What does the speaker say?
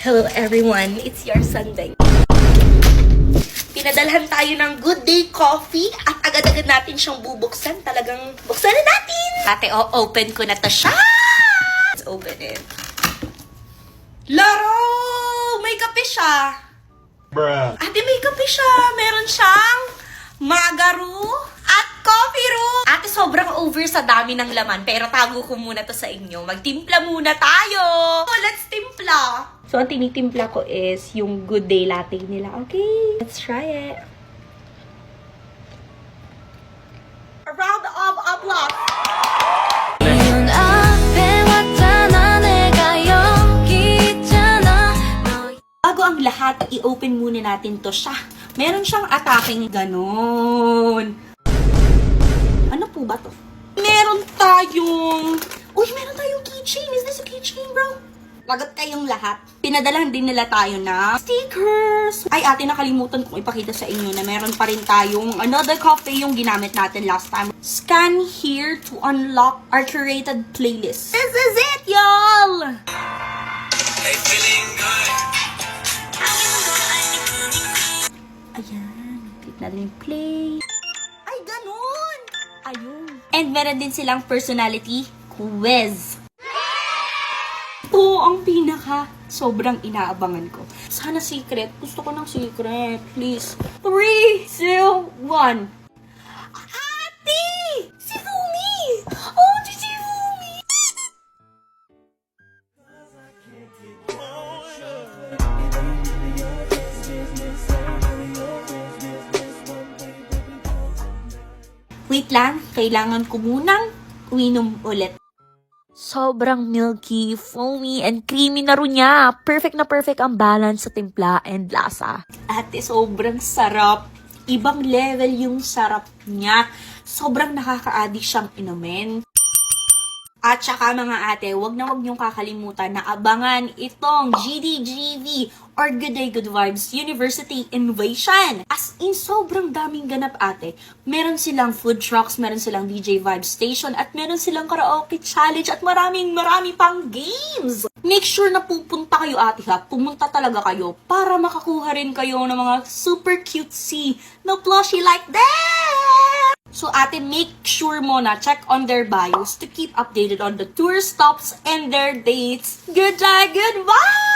Hello everyone, it's your Sunday. Pinadalhan tayo ng Good Day Coffee at agad-agad natin siyang bubuksan. Talagang buksan na natin! Ate, open ko na to siya! Let's open it. Laro! May kape siya! Bruh. Ate, may kape siya! Meron siyang magaru at coffee room! Ate, sobrang over sa dami ng laman. Pero tago ko muna to sa inyo. Magtimpla muna tayo! So, let's timpla! So, ang tinitimpla ko is yung Good Day Latte nila. Okay, let's try it. A round of applause! Bago ang lahat, i-open muna natin to siya. Meron siyang ataking ganon. Ano po ba to? Meron tayong keychain. Is this a keychain, bro? Lagot kayong lahat. Pinadalahan din nila tayo na stickers. Ay, ate, nakalimutan kong ipakita sa inyo na meron pa rin tayong another coffee yung ginamit natin last time. Scan here to unlock our curated playlist. This is it, y'all! Ayan. Click natin yung play. Ay, ganun! Ayun. And meron din silang personality quiz. Oo, ang pinaka sobrang inaabangan ko. Sana secret. Gusto ko ng secret. Please. 3, 2, 1. Ate! Si Fumi! Oh, si Fumi! Wait lang. Kailangan ko munang uminom ulit. Sobrang milky, foamy, and creamy na rin niya. Perfect na perfect ang balance sa timpla and lasa. Ate, sobrang sarap. Ibang level yung sarap niya. Sobrang nakaka-addict siyang inumin. At saka mga ate, wag na wag niyong kakalimutan na abangan itong GDGV or Good Day Good Vibes University Innovation. As in, sobrang daming ganap ate. Meron silang food trucks, meron silang DJ Vibe Station, at meron silang karaoke challenge, at marami pang games. Make sure na pupunta kayo ate ha. Pumunta talaga kayo para makakuha rin kayo ng mga super cutesy na plushie like that. So ate, make sure mo na check on their bios to keep updated on the tour stops and their dates. Good day, good vibes!